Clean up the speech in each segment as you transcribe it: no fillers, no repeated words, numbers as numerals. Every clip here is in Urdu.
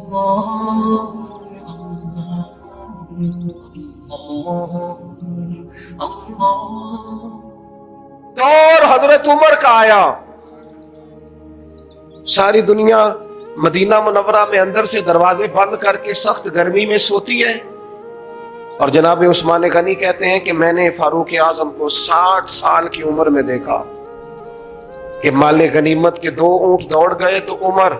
اور حضرت عمر کا آیا، ساری دنیا مدینہ منورہ میں اندر سے دروازے بند کر کے سخت گرمی میں سوتی ہے، اور جناب عثمان غنی کہتے ہیں کہ میں نے فاروق اعظم کو 60 سال کی عمر میں دیکھا کہ مال غنیمت کے 2 اونٹ دوڑ گئے تو عمر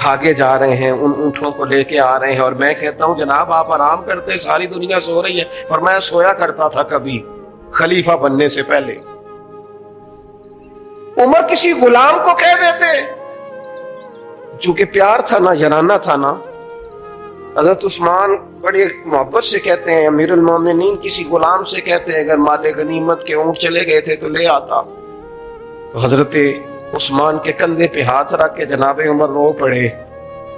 بھاگے جا رہے ہیں، ان اونٹوں کو لے کے آ رہے ہیں، اور میں کہتا ہوں جناب آپ آرام کرتے، ساری دنیا سو رہی ہے، فرمایا سویا کرتا تھا کبھی خلیفہ بننے سے پہلے۔ عمر کسی غلام کو کہہ دیتے، چونکہ پیار تھا نا، یارانہ تھا نا۔ حضرت عثمان بڑی محبت سے کہتے ہیں، امیر المومنین کسی غلام سے کہتے ہیں اگر مال غنیمت کے اونٹ چلے گئے تھے تو لے آتا۔ تو حضرت عثمان کے کندھے پہ ہاتھ رکھ کے جناب عمر رو پڑے،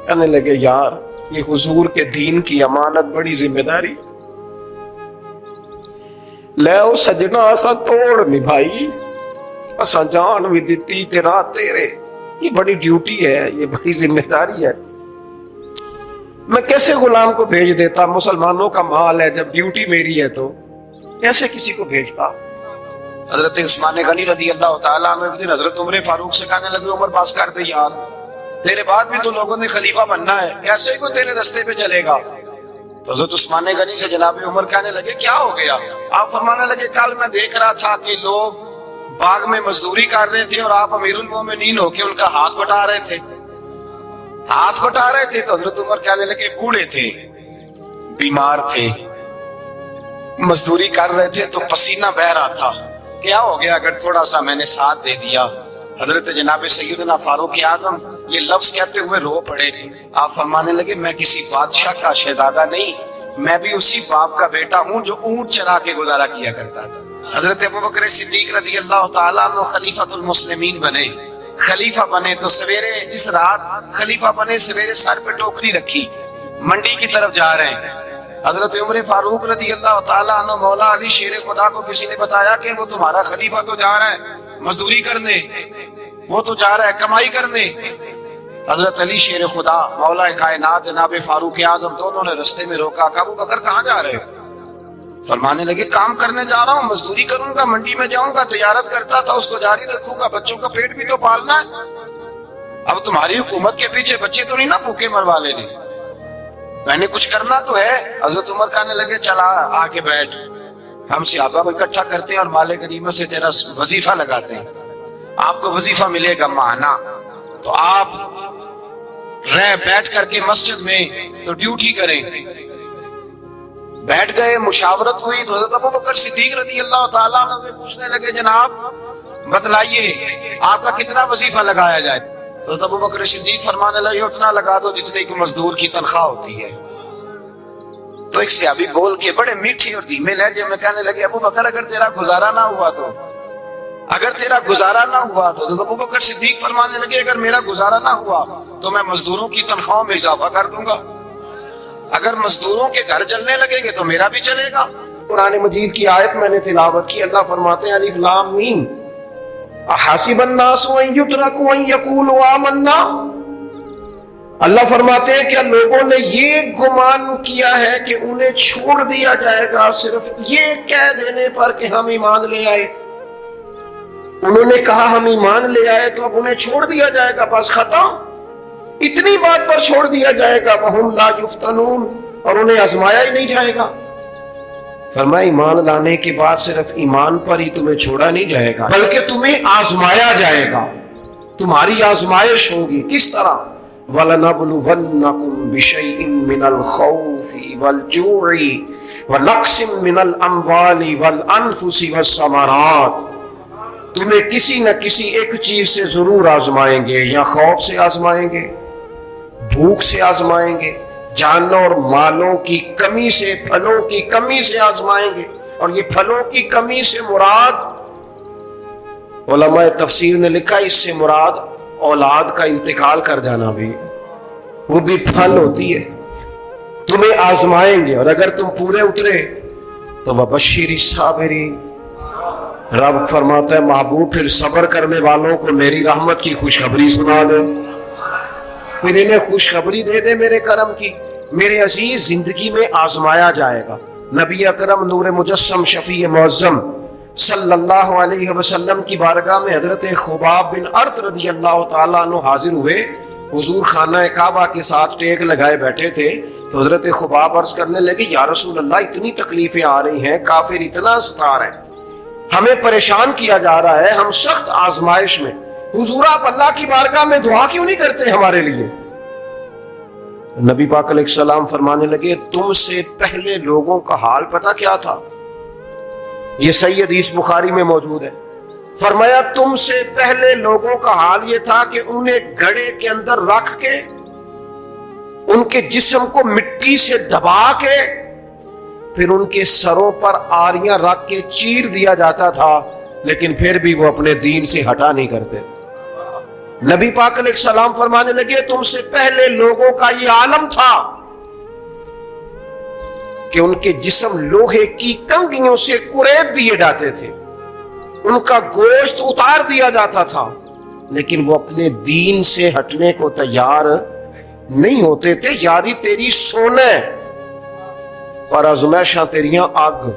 کہنے لگے یار یہ حضور کے دین کی امانت بڑی ذمہ داری، لے او سجنا اسا توڑ نبھائی، اسا جان بھی دتی تیرا تیرے، یہ بڑی ڈیوٹی ہے، یہ بڑی ذمہ داری ہے۔ میں کیسے غلام کو بھیج دیتا، مسلمانوں کا مال ہے، جب ڈیوٹی میری ہے تو کیسے کسی کو بھیجتا۔ حضرت عثمان غنی رضی اللہ تعالیٰ عنہ ایک دن حضرت عمر فاروق سے کہنے لگے عمر باس کر دے یار، تیرے بعد بھی تو لوگوں نے خلیفہ بننا ہے، کیسے کوئی تیرے رستے پہ چلے گا۔ تو حضرت عثمان غنی سے جناب عمر کہنے لگے کیا ہو گیا؟ آپ فرمانے لگے کل میں دیکھ رہا تھا کہ لوگ باغ میں مزدوری کر رہے تھے اور آپ امیر المومنین ہو کے ان کا ہاتھ بٹا رہے تھے، ہاتھ بٹا رہے تھے۔ تو حضرت عمر کہنے لگے بوڑھے تھے، بیمار تھے، مزدوری کر رہے تھے تو پسینہ بہہ رہا تھا، کیا ہو گیا اگر تھوڑا سا میں نے ساتھ دے دیا۔ حضرت جناب سیدنا فاروق اعظم یہ لفظ کہتے ہوئے رو پڑے۔ آپ فرمانے لگے میں کسی بادشاہ کا شہزادہ نہیں، میں بھی اسی باپ کا بیٹا ہوں جو اونٹ چرا کے گزارا کیا کرتا تھا۔ حضرت ابوبکر صدیق رضی اللہ تعالیٰ عنہ خلیفۃ المسلمین بنے، خلیفہ بنے تو سویرے اس رات خلیفہ بنے، سویرے سر پہ ٹوکری رکھی، منڈی کی طرف جا رہے ہیں۔ حضرت عمر فاروق رضی اللہ تعالیٰ عنہ مولا علی شیر خدا کو کسی نے بتایا کہ وہ تمہارا خلیفہ تو جا رہا ہے مزدوری کرنے، وہ تو جا رہا ہے کمائی کرنے۔ حضرت علی شیر خدا مولا کائنات جناب فاروق اعظم دونوں نے رستے میں روکا کہ ابو بکر کہاں جا رہے ہو؟ فرمانے لگے کام کرنے جا رہا ہوں، مزدوری کروں گا، منڈی میں جاؤں گا، تجارت کرتا تھا اس کو جاری رکھوں گا، بچوں کا پیٹ بھی تو پالنا ہے۔ اب تمہاری حکومت کے پیچھے بچے تو نہیں نا بھوکے مروا لینے، میں نے کچھ کرنا تو ہے۔ حضرت عمر کہنے لگے چلا آگے بیٹھ، ہم صحابہ کو اکٹھا کرتے ہیں اور مال غنیمت سے تیرا وظیفہ لگاتے ہیں، آپ کو وظیفہ ملے گا ماہانہ، تو آپ رہ بیٹھ کر کے مسجد میں تو ڈیوٹی کریں۔ بیٹھ گئے، مشاورت ہوئی تو حضرت ابوبکر صدیق رضی اللہ تعالیٰ عنہ پوچھنے لگے جناب بتلائیے آپ کا کتنا وظیفہ لگایا جائے؟ تو حضرت ابوبکر صدیق فرمانے لگے اتنا لگا دو جتنے کی مزدور کی تنخواہ ہوتی ہے۔ تو ایک صحابی بول کے بڑے میٹھے اور دھیمے لہجے میں کہنے لگے ابوبکر اگر تیرا گزارا نہ ہوا تو، اگر تیرا گزارا نہ ہوا تو حضرت ابوبکر صدیق فرمانے لگے اگر میرا گزارا نہ ہوا تو میں مزدوروں کی تنخواہوں میں اضافہ کر دوں گا، اگر مزدوروں کے گھر چلنے لگیں گے تو میرا بھی چلے گا۔ قرآن مجید کی آیت میں نے تلاوت کی، اللہ فرماتے ہیں الف لام میم احسب الناس ان یترکوا ان یقولوا آمنا، اللہ فرماتے ہیں کہ لوگوں نے یہ گمان کیا ہے کہ انہیں چھوڑ دیا جائے گا صرف یہ کہہ دینے پر کہ ہم ایمان لے آئے۔ انہوں نے کہا ہم ایمان لے آئے تو اب انہیں چھوڑ دیا جائے گا، بس ختم، اتنی بات پر چھوڑ دیا جائے گا، وَهُمْ لَا يُفْتَنُونَ، اور انہیں آزمایا ہی نہیں جائے گا۔ فرمایا ایمان لانے کے بعد صرف ایمان پر ہی تمہیں چھوڑا نہیں جائے گا بلکہ تمہیں آزمایا جائے گا، تمہاری آزمائش ہوگی۔ کس طرح؟ وَلَنَبْلُوَنَّكُمْ بِشَيْءٍ مِّنَ الْخَوْفِ وَالْجُوعِ وَنَقْصٍ مِّنَ الْأَمْوَالِ وَالْأَنفُسِ وَالثَّمَرَاتِ، تمہیں کسی نہ کسی ایک چیز سے ضرور آزمائیں گے، یا خوف سے آزمائیں گے، بھوک سے آزمائیں گے، جانوں اور مالوں کی کمی سے، پھلوں کی کمی سے آزمائیں گے۔ اور یہ پھلوں کی کمی سے مراد، علماء تفسیر نے لکھا اس سے مراد اولاد کا انتقال کر جانا بھی، وہ بھی پھل ہوتی ہے۔ تمہیں آزمائیں گے اور اگر تم پورے اترے تو وَبَشِّرِ الصَّابِرِينَ، رب فرماتا ہے محبوب پھر صبر کرنے والوں کو میری رحمت کی خوشخبری سنا دے۔ پھر انہیں خوشخبری دے دے میرے کرم کی. میرے عزیز زندگی میں آزمایا جائے گا. نبی اکرم نور مجسم شفیع معظم صلی اللہ علیہ وسلم کی بارگاہ میں حضرت خباب بن ارت رضی اللہ تعالیٰ عنہ حاضر ہوئے. حضور خانہ کعبہ کے ساتھ ٹیک لگائے بیٹھے تھے تو حضرت خباب عرض کرنے لگے یا رسول اللہ اتنی تکلیفیں آ رہی ہیں, کافر اتنا ستا رہے ہیں, ہمیں پریشان کیا جا رہا ہے, ہم سخت آزمائش میں. حضور آپ اللہ کی بارگاہ میں دعا کیوں نہیں کرتے ہمارے لیے؟ نبی پاک علیہ السلام فرمانے لگے تم سے پہلے لوگوں کا حال پتہ کیا تھا؟ یہ صحیح حدیث بخاری میں موجود ہے. فرمایا تم سے پہلے لوگوں کا حال یہ تھا کہ انہیں گڑھے کے اندر رکھ کے ان کے جسم کو مٹی سے دبا کے پھر ان کے سروں پر آریاں رکھ کے چیر دیا جاتا تھا, لیکن پھر بھی وہ اپنے دین سے ہٹا نہیں کرتے. نبی پاک علیہ السلام فرمانے لگے تم سے پہلے لوگوں کا یہ عالم تھا کہ ان کے جسم لوہے کی کنگھیوں سے کریت دیے جاتے تھے, ان کا گوشت اتار دیا جاتا تھا, لیکن وہ اپنے دین سے ہٹنے کو تیار نہیں ہوتے تھے. یاری تیری سونے پر ازمائشاں تیریاں اگ,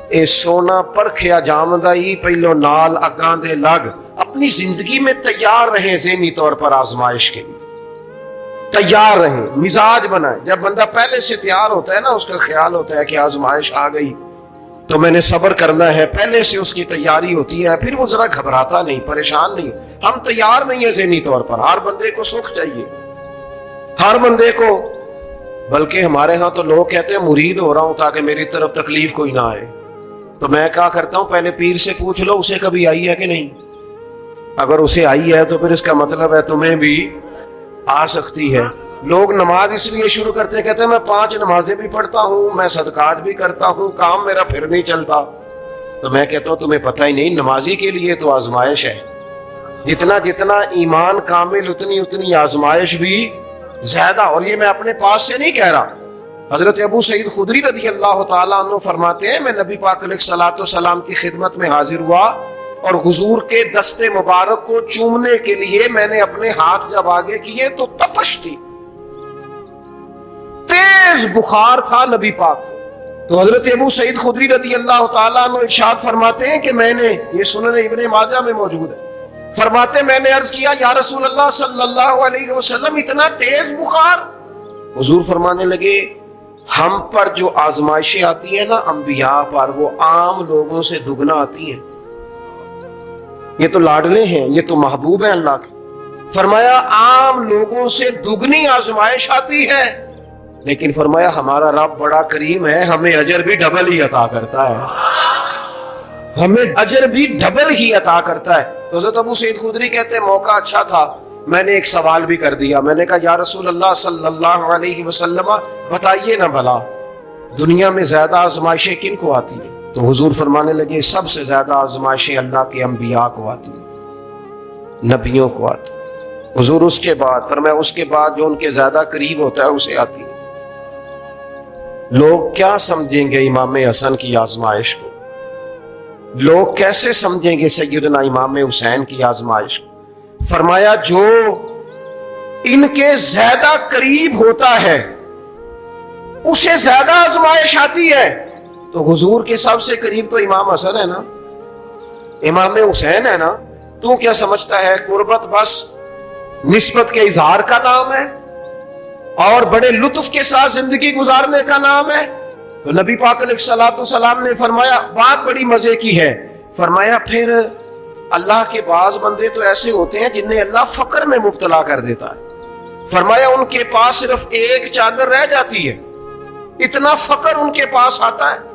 اے سونا پرکھیا جامدائی پہلو نال اگاں دے لگ. اپنی زندگی میں تیار رہیں, ذہنی طور پر آزمائش کے لیے تیار رہیں, مزاج بنائیں. جب بندہ پہلے سے تیار ہوتا ہے نا, اس کا خیال ہوتا ہے کہ آزمائش آ گئی تو میں نے صبر کرنا ہے, پہلے سے اس کی تیاری ہوتی ہے, پھر وہ ذرا گھبراتا نہیں, پریشان نہیں. ہم تیار نہیں ہیں ذہنی طور پر. ہر بندے کو سکھ چاہیے, ہر بندے کو. بلکہ ہمارے ہاں تو لوگ کہتے ہیں مرید ہو رہا ہوں تاکہ میری طرف تکلیف کوئی نہ آئے. تو میں کیا کرتا ہوں, پہلے پیر سے پوچھ لو اسے کبھی آئی ہے کہ نہیں. اگر اسے آئی ہے تو پھر اس کا مطلب ہے تمہیں بھی آ سکتی ہے. لوگ نماز اس لیے شروع کرتے ہیں, کہتے ہیں میں 5 نمازیں بھی پڑھتا ہوں, میں صدقات بھی کرتا ہوں, کام میرا پھر نہیں چلتا. تو میں کہتا ہوں تمہیں پتہ ہی نہیں, نمازی کے لیے تو آزمائش ہے. جتنا جتنا ایمان کامل اتنی اتنی آزمائش بھی زیادہ. اور یہ میں اپنے پاس سے نہیں کہہ رہا, حضرت ابو سعید خدری رضی اللہ تعالیٰ عنہ فرماتے ہیں میں نبی پاک علیہ الصلوۃ والسلام کی خدمت میں حاضر ہوا اور حضور کے دست مبارک کو چومنے کے لیے میں نے اپنے ہاتھ جب آگے کیے تو تپش تھی, تیز بخار تھا نبی پاک کو. تو حضرت ابو سعید خدری رضی اللہ تعالیٰ عنہ ارشاد فرماتے ہیں کہ میں نے, یہ سنن ابن ماجہ میں موجود ہے, فرماتے میں نے عرض کیا یا رسول اللہ صلی اللہ علیہ وسلم اتنا تیز بخار؟ حضور فرمانے لگے ہم پر جو آزمائشیں آتی ہیں نا انبیاء پر, وہ عام لوگوں سے دگنا آتی ہیں. یہ تو لاڈلے ہیں, یہ تو محبوب ہیں اللہ کے. فرمایا عام لوگوں سے دگنی آزمائش آتی ہے, لیکن فرمایا ہمارا رب بڑا کریم ہے, ہمیں اجر بھی ڈبل ہی عطا کرتا ہے, ہمیں اجر بھی ڈبل ہی عطا کرتا ہے. تو حضرت ابو سعید خدری کہتے ہیں موقع اچھا تھا, میں نے ایک سوال بھی کر دیا. میں نے کہا یا رسول اللہ صلی اللہ علیہ وسلم بتائیے نا بھلا دنیا میں زیادہ آزمائشیں کن کو آتی ہیں؟ تو حضور فرمانے لگے سب سے زیادہ آزمائشیں اللہ کے انبیاء کو آتی ہیں, نبیوں کو آتی ہیں. حضور اس کے بعد فرمایا اس کے بعد جو ان کے زیادہ قریب ہوتا ہے اسے آتی ہے. لوگ کیا سمجھیں گے امام حسن کی آزمائش کو, لوگ کیسے سمجھیں گے سیدنا امام حسین کی آزمائش کو؟ فرمایا جو ان کے زیادہ قریب ہوتا ہے اسے زیادہ آزمائش آتی ہے. تو حضور کے سب سے قریب تو امام حسن ہے نا, امام حسین ہے نا. تو کیا سمجھتا ہے قربت بس نسبت کے اظہار کا نام ہے اور بڑے لطف کے ساتھ زندگی گزارنے کا نام ہے؟ تو نبی پاک علیہ الصلوۃ والسلام نے فرمایا بات بڑی مزے کی ہے. فرمایا پھر اللہ کے بعض بندے تو ایسے ہوتے ہیں جنہیں اللہ فقر میں مبتلا کر دیتا ہے. فرمایا ان کے پاس صرف ایک چادر رہ جاتی ہے, اتنا فقر ان کے پاس آتا ہے.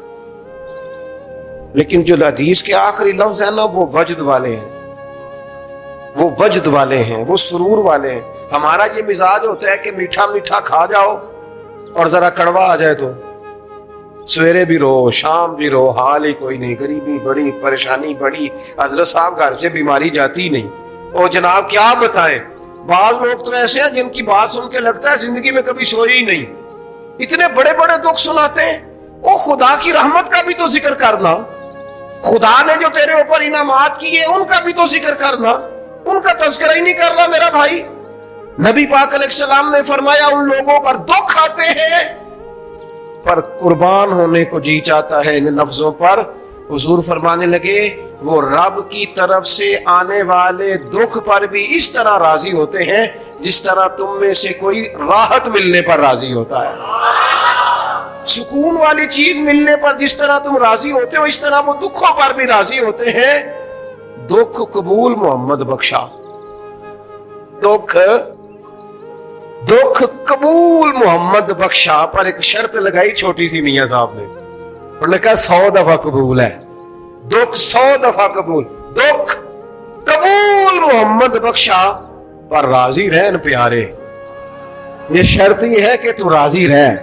لیکن جو حدیث کے آخری لفظ ہے نا وہ وجد والے ہیں, وہ وجد والے ہیں, وہ سرور والے ہیں. ہمارا یہ مزاج ہوتا ہے کہ میٹھا میٹھا کھا جاؤ اور ذرا کڑوا آ جائے تو سویرے بھی رو شام بھی رو, حال ہی کوئی نہیں, غریبی بڑی, پریشانی بڑی, حضرت صاحب گھر سے بیماری جاتی نہیں. اور جناب کیا بتائیں, بعض لوگ تو ایسے ہیں جن کی بات سن کے لگتا ہے زندگی میں کبھی سوئی ہی نہیں, اتنے بڑے بڑے دکھ سناتے ہیں. او خدا کی رحمت کا بھی تو ذکر کرنا, خدا نے جو تیرے اوپر انعامات کیے ان کا بھی تو ذکر کرنا, ان کا تذکرہ ہی نہیں کر رہا میرا بھائی. نبی پاک علیہ السلام نے فرمایا ان لوگوں پر دکھ آتے ہیں پر قربان ہونے کو جی چاہتا ہے ان لفظوں پر. حضور فرمانے لگے وہ رب کی طرف سے آنے والے دکھ پر بھی اس طرح راضی ہوتے ہیں جس طرح تم میں سے کوئی راحت ملنے پر راضی ہوتا ہے. سکون والی چیز ملنے پر جس طرح تم راضی ہوتے ہو اس طرح وہ دکھوں پر بھی راضی ہوتے ہیں. دکھ قبول محمد بخشا. دکھ قبول محمد بخشا پر ایک شرط لگائی چھوٹی سی میاں صاحب نے. انہوں نے کہا 100 دفعہ قبول ہے. دکھ 100 دفعہ قبول. دکھ قبول محمد بخشا پر راضی رہن پیارے. یہ شرط یہ ہے کہ تو راضی رہ.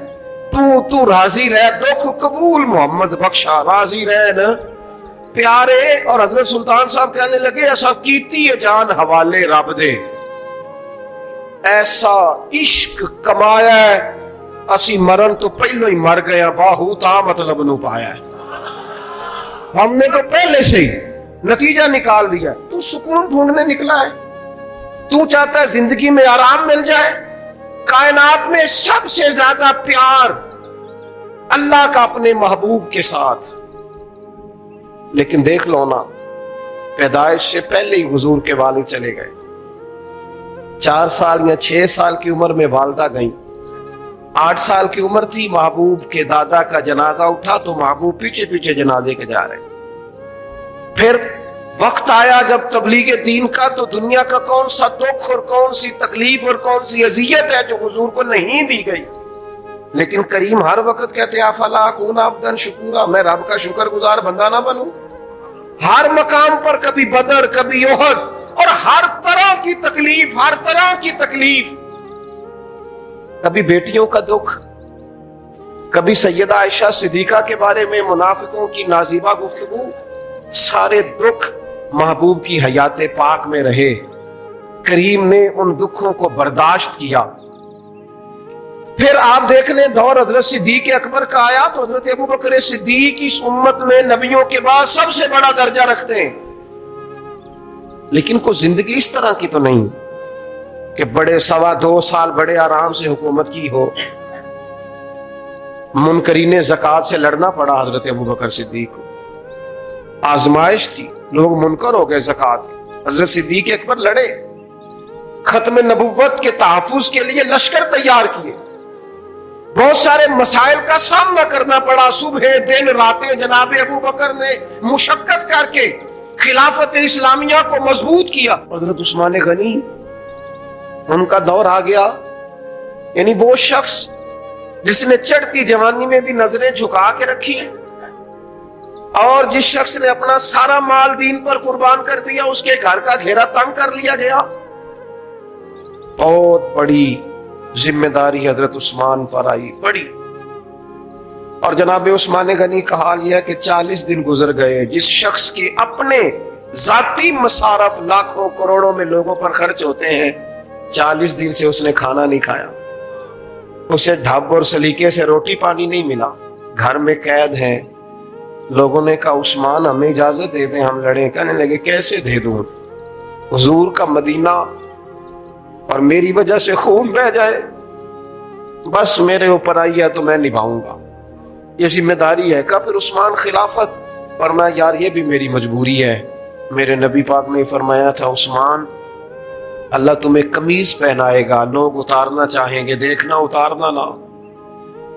تو راضی رہ. دکھ قبول محمد بخشا راضی رہن پیارے. اور حضرت سلطان صاحب کہنے لگے ایسا کیتی ہے جان حوالے رب دے. ایسا عشق کمایا ہے اسی مرن تو پہلو ہی مر گیا باہو تا مطلب نو پایا ہے. ہم نے تو پہلے سے ہی نتیجہ نکال دیا. تو سکون ڈھونڈنے نکلا ہے. تو چاہتا ہے زندگی میں آرام مل جائے. کائنات میں سب سے زیادہ پیار اللہ کا اپنے محبوب کے ساتھ. لیکن دیکھ لو نا پیدائش سے پہلے ہی حضور کے والد چلے گئے. 4 سال یا 6 سال کی عمر میں والدہ گئیں. 8 سال کی عمر تھی محبوب کے دادا کا جنازہ اٹھا تو محبوب پیچھے پیچھے جنازے کے جا رہے. پھر وقت آیا جب تبلیغ دین کا تو دنیا کا کون سا دکھ اور کون سی تکلیف اور کون سی اذیت ہے جو حضور کو نہیں دی گئی. لیکن کریم ہر وقت کہتے ہیں افلا اکون عبدا شکورا. میں رب کا شکر گزار بندہ نہ بنوں. ہر مقام پر کبھی بدر کبھی احد اور ہر طرح کی تکلیف ہر طرح کی تکلیف. کبھی بیٹیوں کا دکھ, کبھی سیدہ عائشہ صدیقہ کے بارے میں منافقوں کی نازیبہ گفتگو. سارے دکھ محبوب کی حیات پاک میں رہے. کریم نے ان دکھوں کو برداشت کیا. پھر آپ دیکھ لیں دور حضرت صدیق اکبر کا آیا تو حضرت ابوبکر صدیق اس امت میں نبیوں کے بعد سب سے بڑا درجہ رکھتے ہیں. لیکن کوئی زندگی اس طرح کی تو نہیں کہ بڑے 2.25 سال بڑے آرام سے حکومت کی ہو. منکرین زکوٰۃ سے لڑنا پڑا حضرت ابوبکر صدیق کو. آزمائش تھی, لوگ منکر ہو گئے زکوٰۃ کے. حضرت صدیق اکبر لڑے. ختم نبوت کے تحفظ کے لیے لشکر تیار کیے. بہت سارے مسائل کا سامنا کرنا پڑا. صبح دن راتیں جناب ابوبکر نے مشقت کر کے خلافت اسلامیہ کو مضبوط کیا. حضرت عثمان غنی ان کا دور آ گیا. یعنی وہ شخص جس نے چڑھتی جوانی میں بھی نظریں جھکا کے رکھی اور جس شخص نے اپنا سارا مال دین پر قربان کر دیا اس کے گھر کا گھیرا تنگ کر لیا گیا. بہت بڑی ذمہ داری حضرت عثمان پر آئی, بڑی. اور جناب عثمان غنی کا حال یہ ہے کہ 40 دن گزر گئے. جس شخص کے اپنے ذاتی مصارف لاکھوں کروڑوں میں لوگوں پر خرچ ہوتے ہیں 40 دن سے اس نے کھانا نہیں کھایا. اسے ڈھب اور سلیقے سے روٹی پانی نہیں ملا. گھر میں قید ہیں. لوگوں نے کہا عثمان ہمیں اجازت دے دیں ہم لڑیں. کہنے لگے کیسے دے دوں, حضور کا مدینہ اور میری وجہ سے خون بہ جائے. بس میرے اوپر آئی ہے تو میں نبھاؤں گا, یہ ذمہ داری ہے. کہا پھر عثمان خلافت. فرمایا یار یہ بھی میری مجبوری ہے. میرے نبی پاک نے فرمایا تھا عثمان اللہ تمہیں قمیض پہنائے گا, لوگ اتارنا چاہیں گے, دیکھنا اتارنا نہ.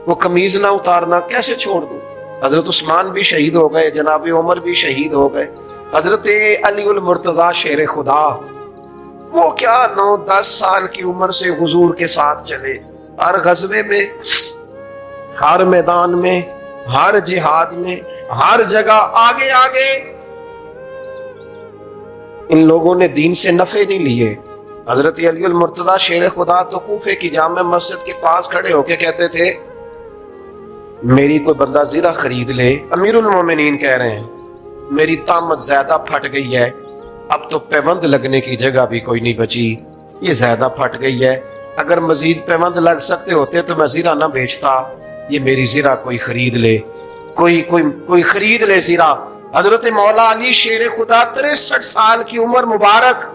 وہ قمیض نہ اتارنا کیسے چھوڑ دوں. حضرت عثمان بھی شہید ہو گئے, جناب عمر بھی شہید ہو گئے. حضرت علی المرتضیٰ شیر خدا وہ کیا 9-10 سال کی عمر سے حضور کے ساتھ چلے. ہر غزوے میں, ہر میدان میں, ہر جہاد میں, ہر جگہ آگے آگے. ان لوگوں نے دین سے نفع نہیں لیے. حضرت علی المرتضیٰ شیر خدا تو کوفے کی جامع مسجد کے پاس کھڑے ہو کے کہتے تھے میری کوئی بندہ زیرہ خرید لے. امیر المومنین کہہ رہے ہیں میری طامت زیادہ پھٹ گئی ہے, اب تو پیوند لگنے کی جگہ بھی کوئی نہیں بچی, یہ زیادہ پھٹ گئی ہے. اگر مزید پیوند لگ سکتے ہوتے تو میں زیرہ نہ بیچتا. یہ میری زیرہ کوئی خرید لے, کوئی خرید لے زیرہ. حضرت مولا علی شیر خدا 63 سال کی عمر مبارک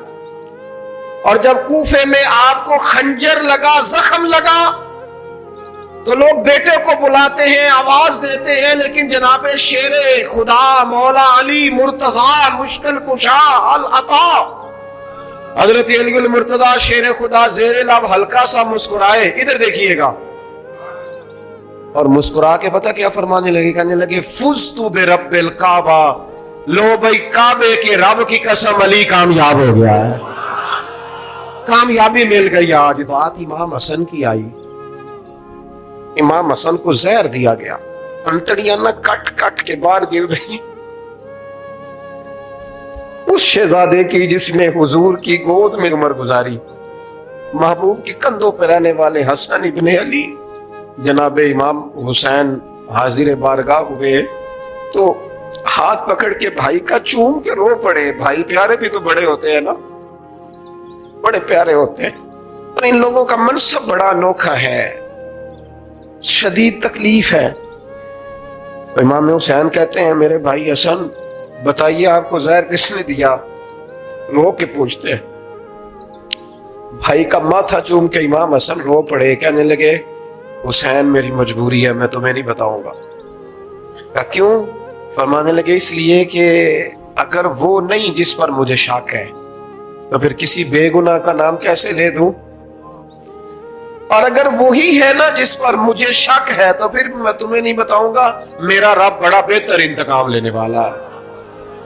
اور جب کوفے میں آپ کو خنجر لگا، زخم لگا، تو لوگ بیٹے کو بلاتے ہیں، آواز دیتے ہیں، لیکن جناب شیر خدا مولا علی مرتضی مشکل کشا العطا حضرت علی المرتضی شیر خدا زیر لب ہلکا سا مسکرائے، ادھر دیکھیے گا، اور مسکرا کے پتہ کیا فرمانے لگے؟ کہنے لگے فزت برب الکعبہ، لو بھائی کعبے کے رب کی قسم علی کامیاب ہو گیا ہے، کامیابی مل گئی۔ آج بات امام حسن کی آئی، امام حسن کو زہر دیا گیا، انتڑیاں نہ کٹ کٹ کے باہر گر رہی، اس شہزادے کی جس نے حضور کی گود میں عمر گزاری، محبوب کے کندھوں پہ رہنے والے حسن ابن علی جناب امام حسین حاضر بارگاہ ہوئے تو ہاتھ پکڑ کے بھائی کا چوم کے رو پڑے۔ بھائی پیارے بھی تو بڑے ہوتے ہیں نا، بڑے پیارے ہوتے ہیں، اور ان لوگوں کا منصب بڑا انوکھا ہے، شدید تکلیف ہے۔ امام حسین کہتے ہیں میرے بھائی حسن بتائیے آپ کو زہر کس نے دیا؟ رو کے پوچھتے ہیں۔ بھائی کا ماتھا چوم کے امام حسن رو پڑے، کہنے لگے حسین میری مجبوری ہے، میں تمہیں نہیں بتاؤں گا۔ کہا کیوں؟ فرمانے لگے اس لیے کہ اگر وہ نہیں جس پر مجھے شک ہے تو پھر کسی بے گناہ کا نام کیسے لے دوں، اور اگر وہی ہے نا جس پر مجھے شک ہے تو پھر میں تمہیں نہیں بتاؤں گا، میرا رب بڑا بہتر انتقام لینے والا ہے،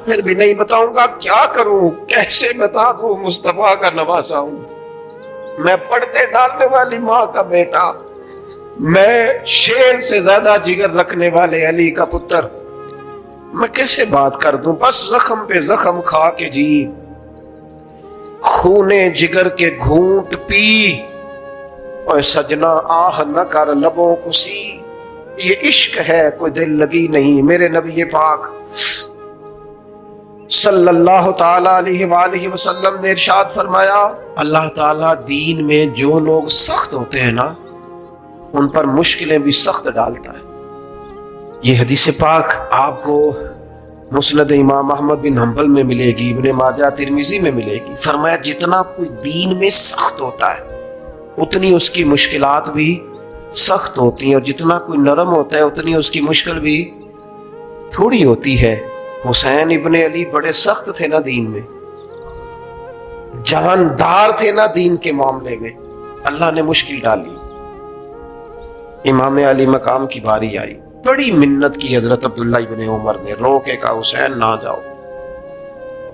پھر بھی نہیں بتاؤں گا۔ کیا کروں، کیسے بتا دوں؟ مصطفیٰ کا نواسا ہوں میں، پردے ڈالنے والی ماں کا بیٹا، میں شیر سے زیادہ جگر رکھنے والے علی کا پتر، میں کیسے بات کر دوں؟ بس زخم پہ زخم کھا کے جی، خونے جگر کے گھونٹ پی، اور سجنا آہ نہ کر لبوں کو سی، یہ عشق ہے کوئی دل لگی نہیں۔ میرے نبی پاک صلی اللہ تعالی علیہ وآلہ وسلم نے ارشاد فرمایا اللہ تعالیٰ دین میں جو لوگ سخت ہوتے ہیں نا ان پر مشکلیں بھی سخت ڈالتا ہے۔ یہ حدیث پاک آپ کو مسند امام احمد بن حنبل میں ملے گی، ابن ماجہ ترمذی میں ملے گی۔ فرمایا جتنا کوئی دین میں سخت ہوتا ہے اتنی اس کی مشکلات بھی سخت ہوتی ہیں، اور جتنا کوئی نرم ہوتا ہے اتنی اس کی مشکل بھی تھوڑی ہوتی ہے۔ حسین ابن علی بڑے سخت تھے نا دین میں، جاندار تھے نا دین کے معاملے میں، اللہ نے مشکل ڈالی۔ امام علی مقام کی باری آئی، بڑی منت کی حضرت عبداللہ ابن عمر نے، رو کے کہا حسین نہ جاؤ۔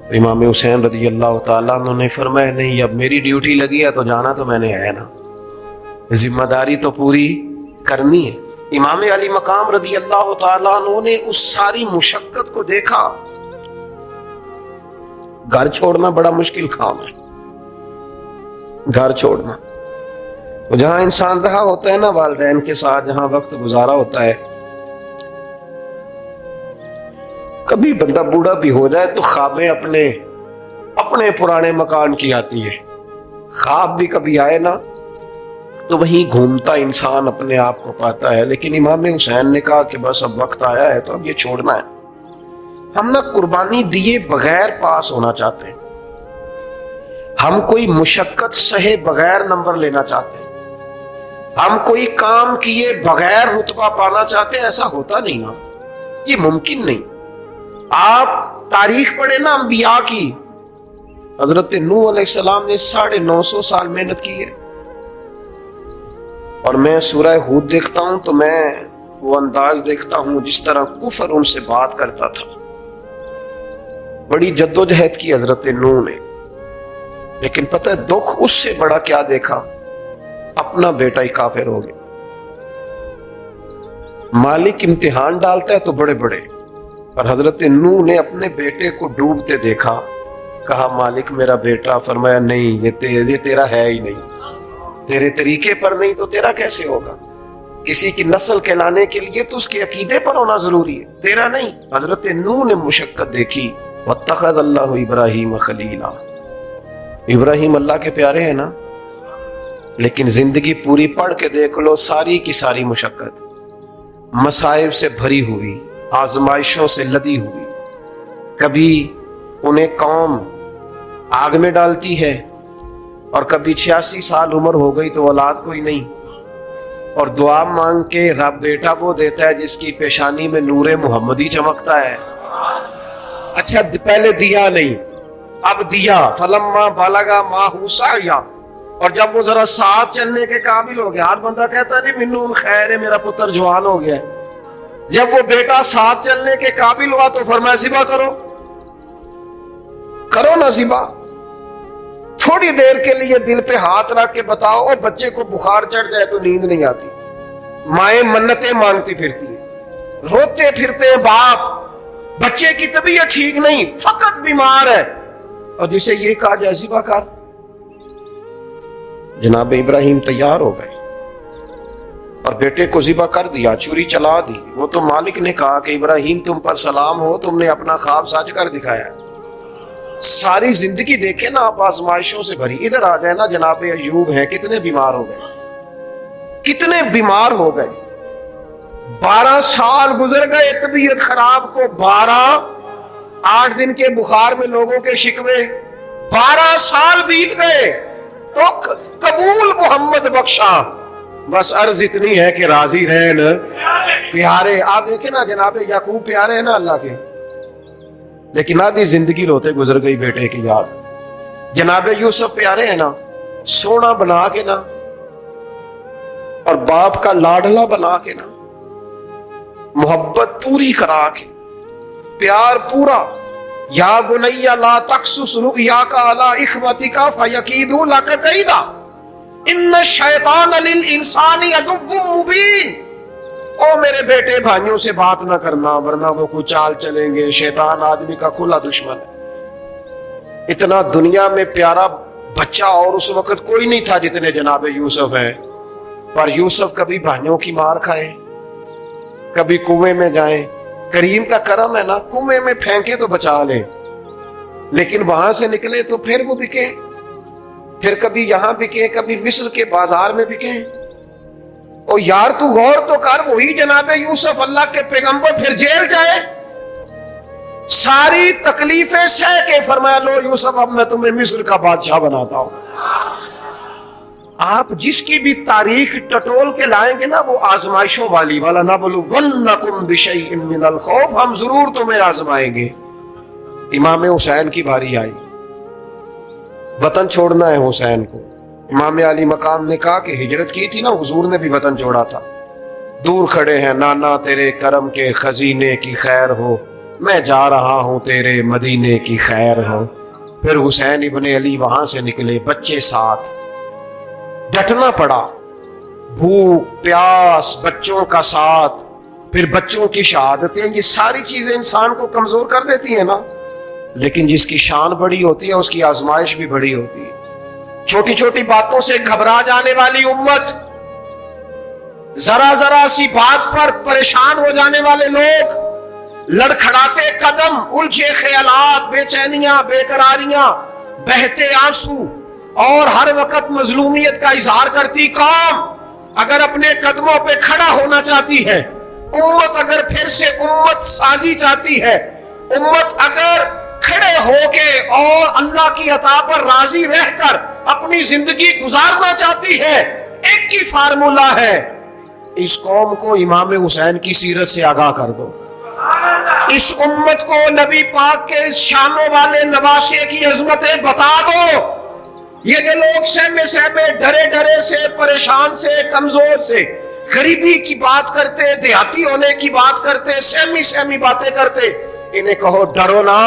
تو امام حسین رضی اللہ تعالیٰ عنہ نے فرمایا نہیں اب میری ڈیوٹی لگی ہے تو جانا تو میں نے ہے نا، ذمہ داری تو پوری کرنی ہے۔ امام علی مقام رضی اللہ تعالیٰ عنہ نے اس ساری مشقت کو دیکھا۔ گھر چھوڑنا بڑا مشکل کام ہے، گھر چھوڑنا، جہاں انسان رہا ہوتا ہے نا والدین کے ساتھ، جہاں وقت گزارا ہوتا ہے۔ کبھی بندہ بوڑھا بھی ہو جائے تو خوابیں اپنے پرانے مکان کی آتی ہے، خواب بھی کبھی آئے نا تو وہیں گھومتا انسان اپنے آپ کو پاتا ہے۔ لیکن امام حسین نے کہا کہ بس اب وقت آیا ہے تو اب یہ چھوڑنا ہے۔ ہم نہ قربانی دیے بغیر پاس ہونا چاہتے ہیں، ہم کوئی مشقت سہے بغیر نمبر لینا چاہتے ہیں، ہم کوئی کام کیے بغیر رتبہ پانا چاہتے ہیں۔ ایسا ہوتا نہیں نا، یہ ممکن نہیں۔ آپ تاریخ پڑھیں نا انبیاء کی، حضرت نوح علیہ السلام نے 950 سال محنت کی ہے، اور میں سورہ ہود دیکھتا ہوں تو میں وہ انداز دیکھتا ہوں جس طرح کفر ان سے بات کرتا تھا۔ بڑی جدوجہد کی حضرت نوح نے، لیکن پتہ ہے دکھ اس سے بڑا کیا دیکھا؟ اپنا بیٹا ہی کافر ہو گیا۔ مالک امتحان ڈالتا ہے تو بڑے بڑے، اور حضرت نوح نے اپنے بیٹے کو ڈوبتے دیکھا، کہا مالک میرا بیٹا، فرمایا نہیں یہ تیرا ہے ہی نہیں، تیرے طریقے پر نہیں تو تیرا کیسے ہوگا؟ کسی کی نسل کہلانے کے لیے تو اس کے عقیدے پر ہونا ضروری ہے، تیرا نہیں۔ حضرت نوح نے مشقت دیکھی، واتخذ اللہ ابراہیم خلیلا، ابراہیم اللہ کے پیارے ہیں نا، لیکن زندگی پوری پڑھ کے دیکھ لو، ساری کی ساری مشقت مصائب سے بھری ہوئی، آزمائشوں سے لدی ہوئی۔ کبھی انہیں قوم آگ میں ڈالتی ہے، اور کبھی 86 سال عمر ہو گئی تو اولاد کوئی نہیں، اور دعا مانگ کے رب بیٹا وہ دیتا ہے جس کی پیشانی میں نور محمدی چمکتا ہے۔ اچھا پہلے دیا نہیں، اب دیا۔ فلما بلغ معہ سعیا، اور جب وہ ذرا ساتھ چلنے کے قابل ہو گیا، ہر بندہ کہتا نہیں منو خیر ہے میرا پتر جوان ہو گیا، جب وہ بیٹا ساتھ چلنے کے قابل ہوا تو فرمایا ذبح کرو، کرو نا ذبح۔ تھوڑی دیر کے لیے دل پہ ہاتھ رکھ کے بتاؤ، اور بچے کو بخار چڑھ جائے تو نیند نہیں آتی، مائیں منتیں مانگتی پھرتی ہیں، روتے پھرتے ہیں باپ، بچے کی طبیعت ٹھیک نہیں، فقط بیمار ہے، اور جسے یہ کہا جائے ذبح کر۔ جناب ابراہیم تیار ہو گئے اور بیٹے کو ذبح کر دیا، چھری چلا دی۔ وہ تو مالک نے کہا کہ ابراہیم تم پر سلام ہو، تم نے اپنا خواب سچ کر دکھایا۔ ساری زندگی دیکھیں نا آپ آزمائشوں سے بھری، ادھر آ جائے نا جناب ایوب ہیں، کتنے بیمار ہو گئے، کتنے بیمار ہو گئے، 12 سال گزر گئے طبیعت خراب کو، 8 دن کے بخار میں لوگوں کے شکوے، 12 سال بیت گئے تو قبول محمد بخشا۔ بس عرض اتنی ہے کہ راضی رہن پیارے۔ آپ دیکھیں نا جناب یعقوب پیارے ہیں نا اللہ کے، لیکن آدھی زندگی روتے گزر گئی بیٹے کی یاد۔ جناب یوسف پیارے ہیں نا، سونا بنا کے نا، اور باپ کا لاڈلا بنا کے نا، محبت پوری کرا کے، پیار پورا۔ یا بنی لا تقصص رؤیاک علی اخوتک فیکیدوا لک کیدا ان الشیطان للانسان عدو مبین۔ او میرے بیٹے بھائیوں سے بات نہ کرنا ورنہ وہ کوئی چال چلیں گے، شیطان آدمی کا کھلا دشمن ہے۔ اتنا دنیا میں پیارا بچہ اور اس وقت کوئی نہیں تھا جتنے جناب یوسف ہیں، پر یوسف کبھی بھائیوں کی مار کھائے، کبھی کنویں میں جائیں۔ کریم کا کرم ہے نا، کنویں میں پھینکے تو بچا لیں، لیکن وہاں سے نکلے تو پھر وہ بکے، پھر کبھی یہاں بکے، کبھی مصر کے بازار میں بکے۔ اور یار تو غور تو کر، وہی جناب یوسف اللہ کے پیغمبر پھر جیل جائے، ساری تکلیفیں سہ کے فرمایا لو یوسف اب میں تمہیں مصر کا بادشاہ بناتا ہوں۔ آپ جس کی بھی تاریخ ٹٹول کے لائیں گے نا وہ آزمائشوں والی، وَلَنَبْلُوَنَّكُمْ بِشَيْءٍ مِّنَ الْخَوْفِ، ہم ضرور تمہیں آزمائیں گے۔ امام حسین کی باری آئی، وطن چھوڑنا ہے حسین کو۔ امام علی مقام نے کہا کہ ہجرت کی تھی نا، حضور نے بھی وطن چھوڑا تھا۔ دور کھڑے ہیں نانا تیرے کرم کے خزینے کی خیر ہو، میں جا رہا ہوں تیرے مدینے کی خیر ہو۔ پھر حسین ابن علی وہاں سے نکلے، بچے ساتھ، ڈٹنا پڑا، بھوک پیاس، بچوں کا ساتھ، پھر بچوں کی شہادتیں، یہ ساری چیزیں انسان کو کمزور کر دیتی ہیں نا، لیکن جس کی شان بڑی ہوتی ہے اس کی آزمائش بھی بڑی ہوتی ہے۔ چھوٹی چھوٹی باتوں سے گھبرا جانے والی امت، ذرا ذرا سی بات پر پریشان ہو جانے والے لوگ، لڑکھڑاتے قدم، الجھے خیالات، بے چینیاں، بے قراریاں، بہتے آنسو، اور ہر وقت مظلومیت کا اظہار کرتی قوم اگر اپنے قدموں پہ کھڑا ہونا چاہتی ہے، امت اگر پھر سے امت سازی چاہتی ہے، امت اگر کھڑے ہو کے اور اللہ کی عطا پر راضی رہ کر اپنی زندگی گزارنا چاہتی ہے، ایک ہی فارمولہ ہے، اس قوم کو امام حسین کی سیرت سے آگاہ کر دو، اس امت کو نبی پاک کے شانوں والے نواسے کی عظمتیں بتا دو۔ یہ جو لوگ سہمے سہمے، ڈرے ڈرے سے، پریشان سے، کمزور سے، غریبی کی بات کرتے، دیہاتی ہونے کی بات کرتے، سہمی سہمی باتیں کرتے، انہیں کہو ڈرو نا،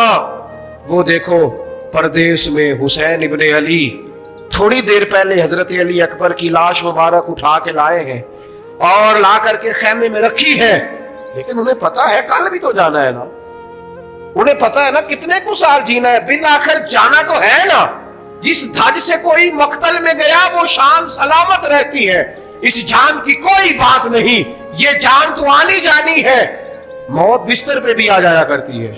وہ دیکھو پردیس میں حسین ابن علی تھوڑی دیر پہلے حضرت علی اکبر کی لاش مبارک اٹھا کے لائے ہیں اور لا کر کے خیمے میں رکھی ہے، لیکن انہیں پتا ہے کل بھی تو جانا ہے نا، انہیں پتا ہے نا کتنے کو سال جینا ہے، بالآخر جانا تو ہے نا۔ جس دھج سے کوئی مقتل میں گیا وہ شان سلامت رہتی ہے، اس جان کی کوئی بات نہیں، یہ جان تو آنی جانی ہے، موت بستر پہ بھی آ جایا کرتی ہے،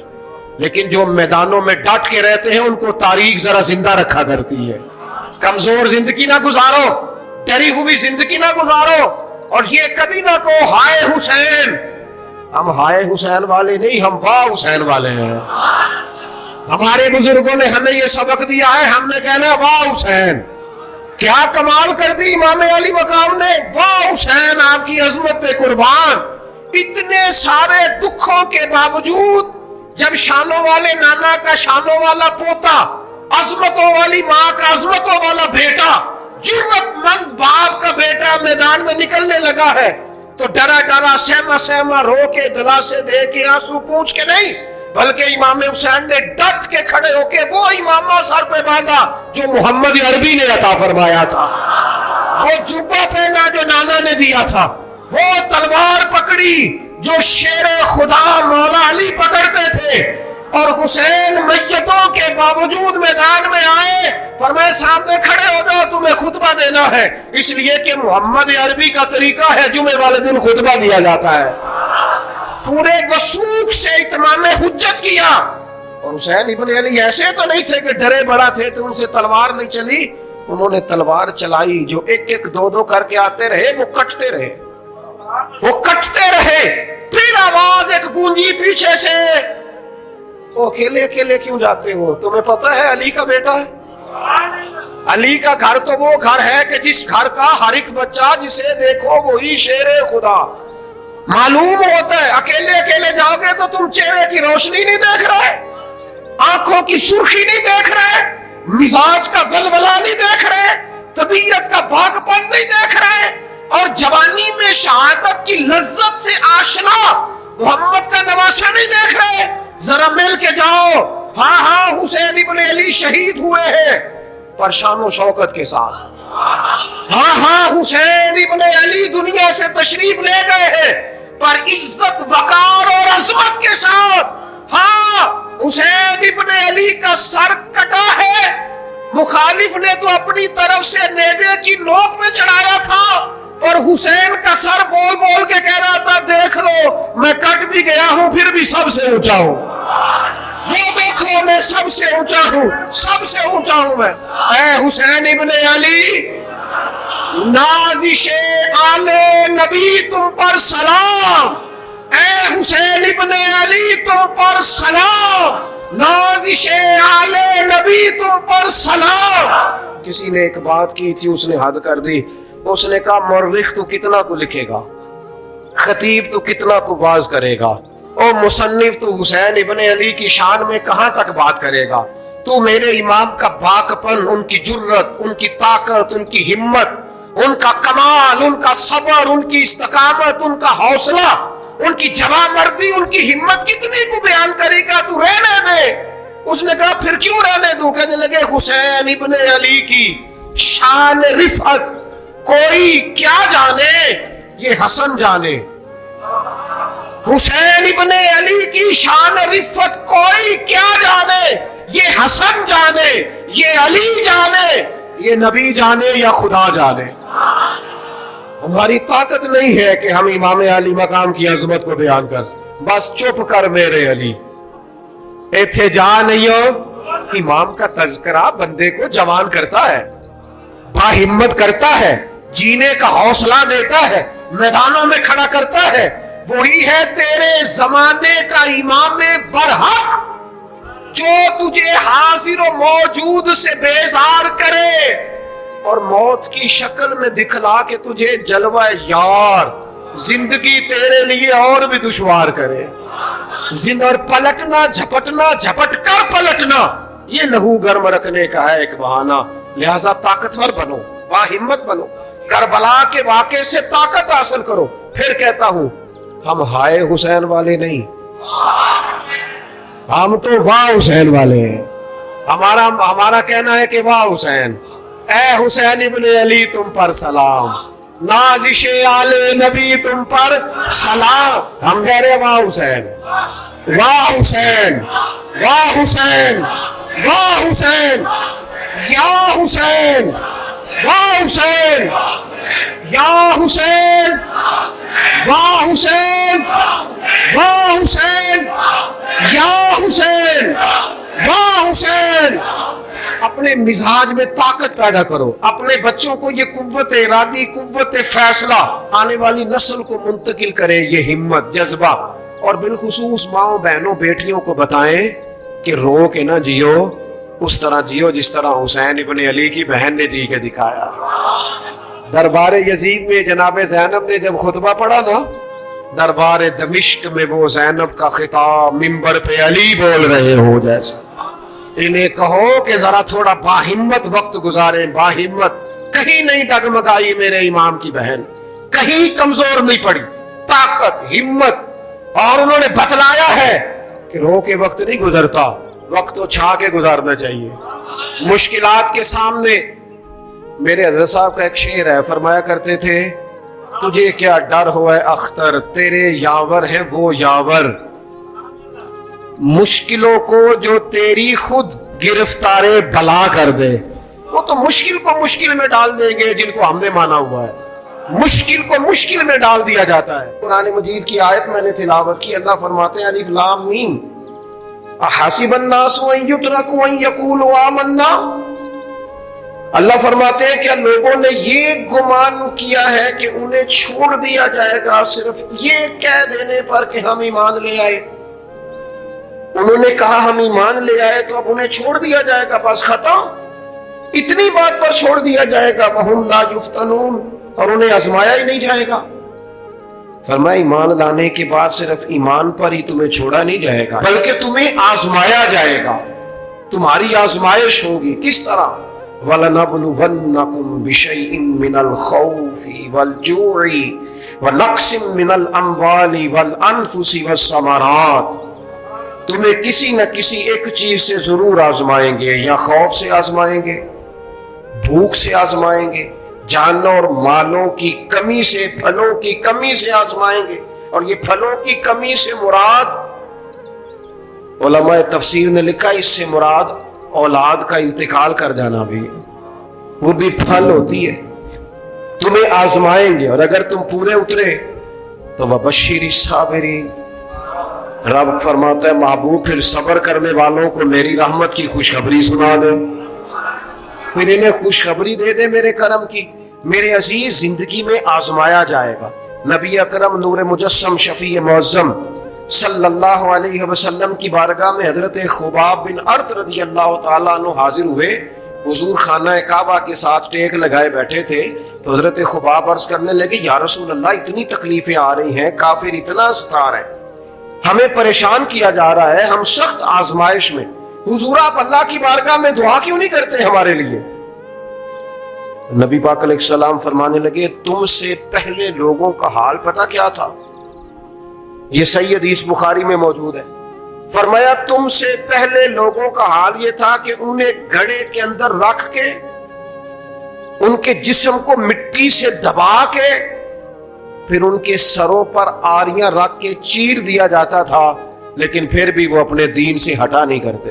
لیکن جو میدانوں میں ڈٹ کے رہتے ہیں ان کو تاریخ ذرا زندہ رکھا کرتی ہے۔ کمزور زندگی نہ گزارو، ڈری ہوئی زندگی نہ گزارو، اور یہ کبھی نہ کہو ہائے حسین۔ ہم ہائے حسین والے نہیں، ہم واہ حسین والے ہیں۔ ہمارے بزرگوں نے ہمیں یہ سبق دیا ہے، ہم نے کہنا واہ حسین، کیا کمال کر دی امام علی مقام نے. واہ حسین آپ کی عظمت پہ قربان. اتنے سارے دکھوں کے باوجود جب شانوں والے نانا کا شانوں والا پوتا، عظمتوں والی ماں کا عظمتوں والا بیٹا، جرت مند باپ کا بیٹا میدان میں نکلنے لگا ہے تو ڈرا ڈرا سہما سہما رو کے دلاسے دے کے آنسو پوچھ کے نہیں، بلکہ امام حسین نے ڈٹ کے کھڑے ہو کے وہ امامہ سر پہ باندھا جو محمد عربی نے عطا فرمایا تھا، وہ جبہ پہنا جو نانا نے دیا تھا، وہ تلوار پکڑی جو شیر خدا مولا علی پکڑتے تھے، اور حسین میتوں کے باوجود میدان میں آئے، فرمایا سامنے کھڑے ہو جاؤ تمہیں خطبہ دینا ہے، اس لیے کہ محمد عربی کا طریقہ ہے جمعے والے دن خطبہ دیا جاتا ہے. پورے وثوق سے اتمام حجت کیا. اور حسین ابن علی ایسے تو نہیں تھے کہ ڈرے بڑا تھے تو ان سے تلوار نہیں چلی، انہوں نے تلوار چلائی. جو ایک ایک دو دو کر کے آتے رہے وہ کٹتے رہے، وہ کٹتے رہے. پھر آواز ایک گونجی پیچھے سے، وہ اکیلے اکیلے کیوں جاتے ہو؟ تمہیں پتہ ہے علی کا بیٹا ہے. علی کا گھر تو وہ گھر ہے کہ جس گھر کا ہر ایک بچہ جسے دیکھو وہی شیر خدا معلوم ہوتا ہے. اکیلے اکیلے جاؤ گے تو تم چہرے کی روشنی نہیں دیکھ رہے، آنکھوں کی سرخی نہیں دیکھ رہے، مزاج کا بلبلا نہیں دیکھ رہے، طبیعت کا پاک پن نہیں دیکھ رہے، اور جوانی میں شہادت کی لذت سے آشنا محمد کا نواسا نہیں دیکھ رہے. ذرا مل کے جاؤ. ہاں ہاں حسین ابن علی شہید ہوئے ہیں پر شان و شوکت کے ساتھ. ہاں ہاں حسین ابن علی دنیا سے تشریف لے گئے ہیں پر عزت وقار اور عظمت کے ساتھ. ہاں حسین ابن علی کا سر کٹا ہے، مخالف نے تو اپنی طرف سے نیزے کی نوک پہ چڑھایا تھا، اور حسین کا سر بول بول کے کہہ رہا تھا دیکھ لو میں کٹ بھی گیا ہوں پھر بھی سب سے اونچا ہوں، یہ دیکھو میں سب سے اونچا ہوں، سب سے اونچا ہوں میں. اے حسین ابن علی، نازش آل نبی تم پر سلام. اے حسین ابن علی تم پر سلام، نازش آل نبی تم پر سلام. کسی نے ایک بات کی تھی، اس نے حد کر دی. اس نے کہا مورخ تو کتنا کو لکھے گا، خطیب تو کتنا کو واز کرے گا، اور مصنف تو حسین ابن علی کی شان میں کہاں تک بات کرے گا. تو میرے امام کا باکپن، ان کی جرت، ان کی طاقت، ان کی ہمت، ان کا کمال، ان کا صبر، ان کی استقامت، ان کا حوصلہ، ان کی جواں مردی، ان کی ہمت کتنی کو بیان کرے گا. تو رہنے دے. اس نے کہا پھر کیوں رہنے دوں؟ کہنے لگے حسین ابن علی کی شان رفعت کوئی کیا جانے، یہ حسن جانے. حسین ابن علی کی شان رفعت کوئی کیا جانے، یہ حسن جانے، یہ علی جانے، یہ نبی جانے یا خدا جانے. ہماری طاقت نہیں ہے کہ ہم امام علی مقام کی عظمت کو بیان کر سکیں. بس چپ کر میرے علی، ایتھے جا نہیں ہو. امام کا تذکرہ بندے کو جوان کرتا ہے، باہمت کرتا ہے، جینے کا حوصلہ دیتا ہے، میدانوں میں کھڑا کرتا ہے. وہی ہے تیرے زمانے کا امام برحق جو تجھے حاضر و موجود سے بیزار کرے اور موت کی شکل میں دکھلا کے تجھے جلوہ یار زندگی تیرے لیے اور بھی دشوار کرے. اور پلٹنا جھپٹنا، جھپٹ کر پلٹنا، یہ لہو گرم رکھنے کا ہے ایک بہانہ. لہذا طاقتور بنو، باہمت بنو، کربلا کے واقعے سے طاقت حاصل کرو. پھر کہتا ہوں ہم ہائے حسین والے نہیں، ہم تو واہ حسین والے ہیں. ہمارا کہنا ہے کہ واہ حسین. اے حسین ابن علی تم پر سلام، نازش آل نبی تم پر سلام. ہم کہہ رہے واہ حسین، واہ حسین، واہ حسین، واہ حسین، یا حسین، واہ حسین، یا حسین، واہ حسین، واہ حسین، یا حسین، واہ حسین. اپنے مزاج میں طاقت پیدا کرو، اپنے بچوں کو یہ قوت ارادی، قوت فیصلہ آنے والی نسل کو منتقل کریں. یہ ہمت، جذبہ، اور بالخصوص ماؤں بہنوں بیٹیوں کو بتائیں کہ رو کے نہ جیو، اس طرح جیو جس طرح حسین ابن علی کی بہن نے جی کے دکھایا۔ دربار یزید میں جناب زینب نے جب خطبہ پڑھا نا، دربار دمشق میں وہ زینب کا خطاب ممبر پہ علی بول رہے ہو جیسا۔ انہیں کہو کہ ذرا تھوڑا باہمت وقت گزاریں، باہمت، کہیں نہیں ڈگمگائی میرے امام کی بہن، کہیں کمزور نہیں پڑی، طاقت، ہمت، اور انہوں نے بتلایا ہے کہ رو کے وقت نہیں گزرتا، وقت تو چھا کے گزارنا چاہیے۔ مشکلات کے سامنے میرے حضرت صاحب کا ایک شعر ہے، فرمایا کرتے تھے تجھے کیا ڈر ہوا ہے اختر، تیرے یاور ہے وہ یاور، مشکلوں کو جو تیری خود گرفتار بلا کر دے۔ وہ تو مشکل کو مشکل میں ڈال دیں گے جن کو ہم نے مانا ہوا ہے، مشکل کو مشکل میں ڈال دیا جاتا ہے۔ قرآن مجید کی آیت میں نے تلاوت کی، اللہ فرماتے ہیں الف لام میم احسب الناس ان یترکوا ان یقولوا آمنا، اللہ فرماتے ہیں کہ لوگوں نے یہ گمان کیا ہے کہ انہیں چھوڑ دیا جائے گا صرف یہ کہہ دینے پر کہ ہم ایمان لے آئے۔ انہوں نے کہا ہم ایمان لے آئے تو اب انہیں چھوڑ دیا جائے گا، بس ختم، اتنی بات پر چھوڑ دیا جائے گا۔ وَهُمْ لَا يُفْتَنُونَ، اور انہیں آزمایا ہی نہیں جائے گا۔ فرمایا ایمان لانے کے بعد صرف ایمان پر ہی تمہیں چھوڑا نہیں جائے گا بلکہ تمہیں آزمایا جائے گا، تمہاری آزمائش ہوگی۔ کس طرح؟ وَلَنَبْلُوَنَّكُمْ بِشَيْءٍ مِّنَ الْخَوْفِ وَالْجُوعِ وَنَقْصٍ مِّنَ الْأَمْوَالِ وَالْأَنفُسِ وَالثَّمَرَاتِ، تمہیں کسی نہ کسی ایک چیز سے ضرور آزمائیں گے، یا خوف سے آزمائیں گے، بھوک سے آزمائیں گے، جانوں اور مالوں کی کمی سے، پھلوں کی کمی سے آزمائیں گے۔ اور یہ پھلوں کی کمی سے مراد، علماء تفسیر نے لکھا اس سے مراد اولاد کا انتقال کر جانا بھی، وہ بھی پھل ہوتی ہے۔ تمہیں آزمائیں گے اور اگر تم پورے اترے تو وَبَشِّرِ الصَّابِرِينَ، رب فرماتا ہے محبوب پھر صبر کرنے والوں کو میری رحمت کی خوشخبری سنا دے، پھر انہیں خوشخبری دے دے میرے کرم کی۔ میرے عزیز زندگی میں آزمایا جائے گا۔ نبی اکرم نور مجسم شفیع معظم صلی اللہ علیہ وسلم کی بارگاہ میں حضرت خباب بن ارت رضی اللہ تعالیٰ عنہ حاضر ہوئے، حضور خانہ کعبہ کے ساتھ ٹیک لگائے بیٹھے تھے، تو حضرت خباب عرض کرنے لگے یا رسول اللہ اتنی تکلیفیں آ رہی ہیں، کافر اتنا ستا رہے ہیں، ہمیں پریشان کیا جا رہا ہے، ہم سخت آزمائش میں، حضور آپ اللہ کی بارگاہ میں دعا کیوں نہیں کرتے ہمارے لیے؟ نبی پاک علیہ السلام فرمانے لگے تم سے پہلے لوگوں کا حال پتہ کیا تھا؟ یہ صحیح حدیث بخاری میں موجود ہے۔ فرمایا تم سے پہلے لوگوں کا حال یہ تھا کہ انہیں گھڑے کے اندر رکھ کے ان کے جسم کو مٹی سے دبا کے پھر ان کے سروں پر آریاں رکھ کے چیر دیا جاتا تھا، لیکن پھر بھی وہ اپنے دین سے ہٹا نہیں کرتے۔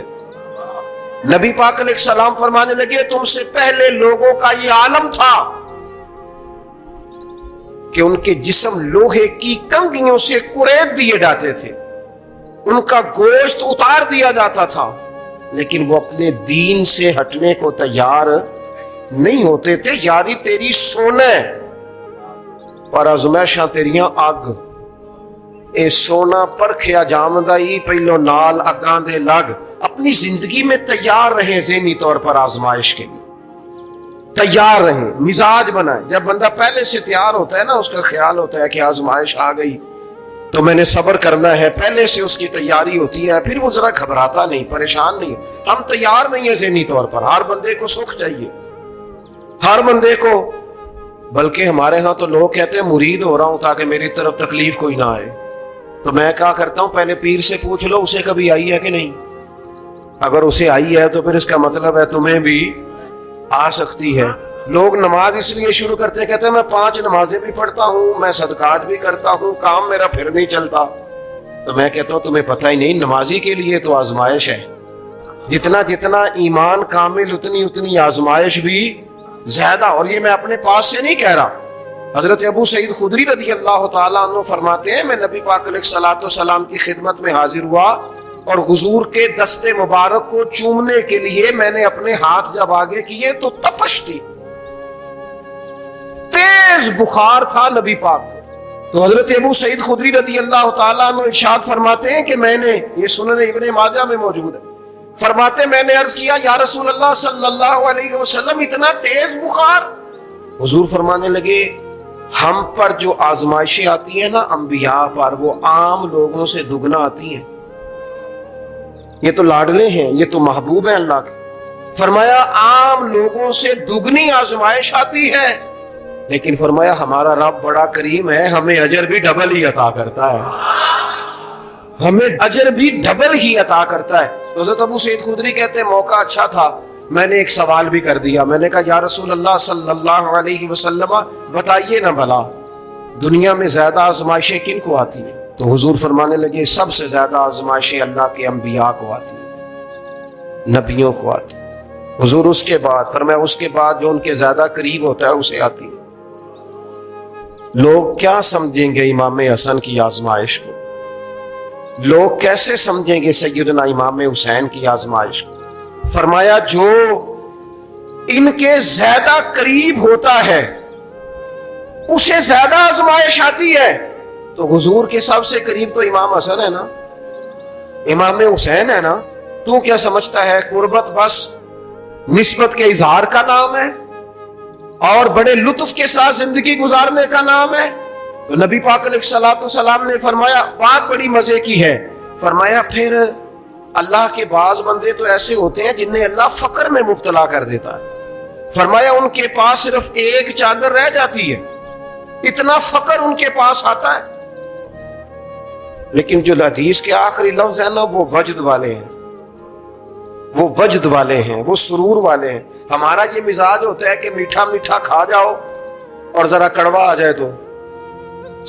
نبی پاک علیہ السلام فرمانے لگے تم سے پہلے لوگوں کا یہ عالم تھا کہ ان کے جسم لوہے کی کنگھیوں سے کریت دیے جاتے تھے، ان کا گوشت اتار دیا جاتا تھا، لیکن وہ اپنے دین سے ہٹنے کو تیار نہیں ہوتے تھے۔ یاری تیری سونا پر ازمائشاں تیریاں اگ، اے سونا پرکھیا جامدائی پہلو نال اگاں دے لگ۔ اپنی زندگی میں تیار رہیں، ذہنی طور پر آزمائش کے لیے تیار رہیں، مزاج بنائیں۔ جب بندہ پہلے سے تیار ہوتا ہے نا، اس کا خیال ہوتا ہے کہ آزمائش آ گئی تو میں نے صبر کرنا ہے، پہلے سے اس کی تیاری ہوتی ہے، پھر وہ ذرا گھبراتا نہیں، پریشان نہیں۔ ہم تیار نہیں ہیں ذہنی طور پر، ہر بندے کو سکھ چاہیے، ہر بندے کو، بلکہ ہمارے ہاں تو لوگ کہتے ہیں مرید ہو رہا ہوں تاکہ میری طرف تکلیف کوئی نہ آئے۔ تو میں کیا کرتا ہوں، پہلے پیر سے پوچھ لو اسے کبھی آئی ہے کہ نہیں، اگر اسے آئی ہے تو پھر اس کا مطلب ہے تمہیں بھی آ سکتی ہے۔ لوگ نماز اس لیے شروع کرتے ہیں، کہتے ہیں میں 5 نمازیں بھی پڑھتا ہوں، میں صدقات بھی کرتا ہوں، کام میرا پھر نہیں چلتا۔ تو میں کہتا ہوں تمہیں پتہ ہی نہیں، نمازی کے لیے تو آزمائش ہے، جتنا جتنا ایمان کامل اتنی اتنی آزمائش بھی زیادہ۔ اور یہ میں اپنے پاس سے نہیں کہہ رہا، حضرت ابو سعید خدری رضی اللہ تعالیٰ عنہ فرماتے ہیں میں نبی پاک علیہ الصلوۃ والسلام کی خدمت میں حاضر ہوا اور حضور کے دست مبارک کو چومنے کے لیے میں نے اپنے ہاتھ جب آگے کیے تو تپش تھی، تیز بخار تھا نبی پاک کو۔ تو حضرت ابو سعید خدری رضی اللہ تعالیٰ عنہ ارشاد فرماتے ہیں کہ میں نے، یہ سنن ابن ماجہ میں موجود ہے، فرماتے میں نے عرض کیا یا رسول اللہ صلی اللہ علیہ وسلم اتنا تیز بخار؟ حضور فرمانے لگے ہم پر جو آزمائشیں آتی ہیں نا انبیاء پر، وہ عام لوگوں سے دگنا آتی ہیں. یہ تو لاڈلے ہیں، یہ تو محبوب ہیں اللہ کے. فرمایا عام لوگوں سے دگنی آزمائش آتی ہے، لیکن فرمایا ہمارا رب بڑا کریم ہے، ہمیں اجر بھی ڈبل ہی عطا کرتا ہے، ہمیں اجر بھی ڈبل ہی عطا کرتا ہے. تو حضرت ابو سعید خدری کہتے ہیں موقع اچھا تھا، میں نے ایک سوال بھی کر دیا. میں نے کہا یا رسول اللہ صلی اللہ علیہ وسلم بتائیے نا بھلا دنیا میں زیادہ آزمائشیں کن کو آتی ہیں؟ تو حضور فرمانے لگے سب سے زیادہ آزمائشیں اللہ کے انبیاء کو آتی ہیں، نبیوں کو آتی ہیں. حضور اس کے بعد فرمایا اس کے بعد جو ان کے زیادہ قریب ہوتا ہے اسے آتی ہے. لوگ کیا سمجھیں گے امام حسن کی آزمائش کو؟ لوگ کیسے سمجھیں گے سیدنا امام حسین کی آزمائش کو؟ فرمایا جو ان کے زیادہ قریب ہوتا ہے اسے زیادہ آزمائش آتی ہے. تو حضور کے سب سے قریب تو امام حسن ہے نا، امام حسین ہے نا. تو کیا سمجھتا ہے قربت بس نسبت کے اظہار کا نام ہے اور بڑے لطف کے ساتھ زندگی گزارنے کا نام ہے؟ تو نبی پاک علیہ الصلوۃ والسلام نے فرمایا بات بڑی مزے کی ہے. فرمایا پھر اللہ کے بعض بندے تو ایسے ہوتے ہیں جنہیں اللہ فقر میں مبتلا کر دیتا ہے. فرمایا ان کے پاس صرف ایک چادر رہ جاتی ہے، اتنا فقر ان کے پاس آتا ہے. لیکن جو حدیث کے آخری لفظ ہے نا وہ وجد والے ہیں، وہ وجد والے ہیں، وہ سرور والے ہیں. ہمارا یہ مزاج ہوتا ہے کہ میٹھا میٹھا کھا جاؤ اور ذرا کڑوا آ جائے تو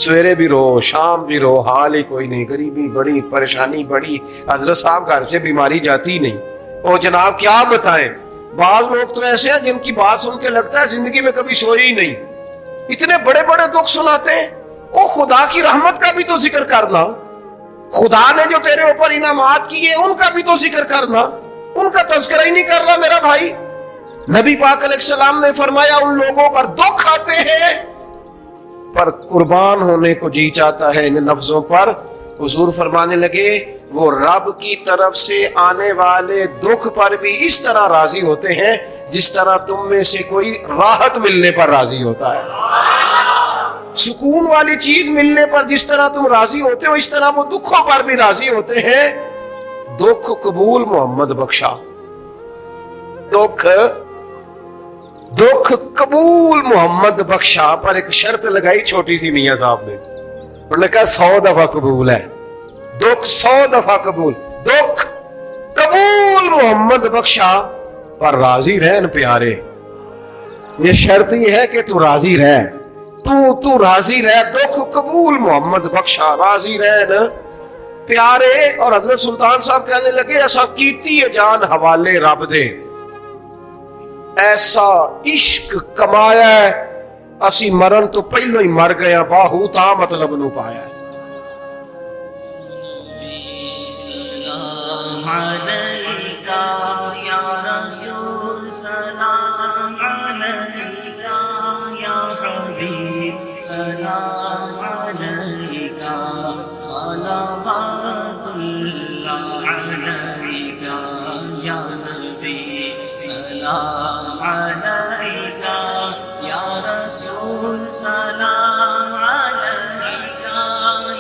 سویرے بھی رو شام بھی رو، حال ہی کوئی نہیں، غریبی بڑی، پریشانی بڑی، حضرت صاحب گھر سے بیماری جاتی نہیں. اور جناب کیا بتائیں، بعض لوگ تو ایسے ہیں جن کی بات سن کے لگتا ہے زندگی میں کبھی سوئی ہی نہیں، اتنے بڑے بڑے دکھ سناتے ہیں. او خدا کی رحمت کا بھی تو ذکر کرنا، خدا نے جو تیرے اوپر انعامات کیے ان کا بھی تو ذکر کرنا، ان کا تذکرہ ہی نہیں کر رہا میرا بھائی. نبی پاک علیہ السلام نے فرمایا ان لوگوں پر دکھ آتے ہیں پر قربان ہونے کو جی چاہتا ہے ان لفظوں پر. حضور فرمانے لگے وہ رب کی طرف سے آنے والے دکھ پر بھی اس طرح راضی ہوتے ہیں جس طرح تم میں سے کوئی راحت ملنے پر راضی ہوتا ہے. سکون والی چیز ملنے پر جس طرح تم راضی ہوتے ہو اس طرح وہ دکھوں پر بھی راضی ہوتے ہیں. دکھ قبول محمد بخشا، دکھ قبول محمد بخشا. پر ایک شرط لگائی چھوٹی سی میاں صاحب نے، انہوں نے کہا 100 دفعہ قبول ہے، دکھ 100 دفعہ قبول. دکھ قبول محمد بخشا پر راضی رہن پیارے. یہ شرط یہ ہے کہ تو راضی رہ، تو راضی رہ. دکھ قبول محمد بخشا، راضی رہن پیارے. اور حضرت سلطان صاحب کہنے لگے ایسا کیتی ہے جان حوالے رب دے، ایسا عشق کمایا ہے اسی مرن تو پہلو ہی مر گیا باہو تا مطلب نو پایا ہے. سلام علیکہ یا رسول، سلام علیکہ یا حبیب، سلام علیکہ صلوات اللہ علیکہ یا نبی، سلام علیکہ یا رسول، سلام علیکہ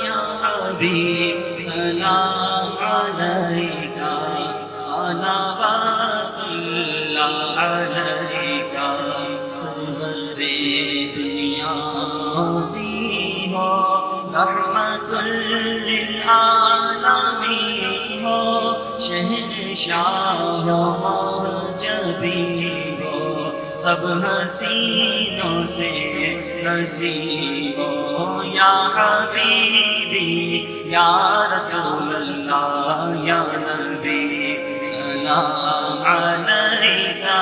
یا حبیب، سلام علیکہ صلوات اللہ علیکہ. سرور دنیا دی ہو، رحمت للعالمین ہو، شہنشاہ جبی ہو، سب حسینوں سے نصیب ہو. یا حبیبی یا رسول اللہ یا نبی، سلام علیکہ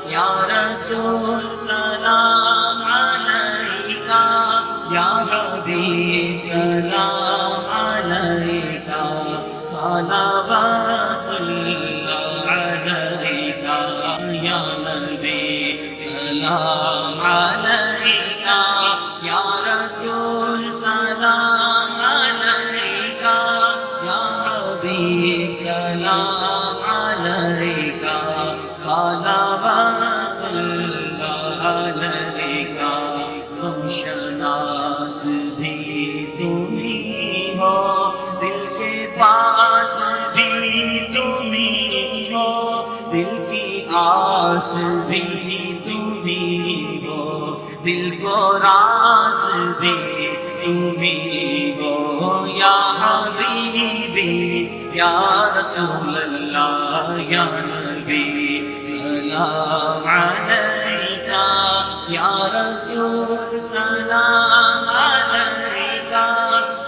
یا رسول، سلام علیکہ یا حبیب، سلام علیکہ صلوات اللہ علیکہ یا نبی، سلام علیکہ یا رسول، سلام علیکہ یا حبیب، سلام علیکہ پاس بھی تم ہی ہو، دل کے پاس بھی تم ہی ہو، دل کی آس بھی تم ہی ہو، دل کو راس بھی تم ہی ہو، یا حبیبی یا رسول اللہ یا نبی سلام علیکہ، یا رسول سلام علیکہ،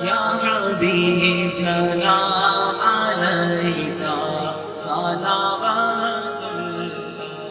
یا حبیب سلام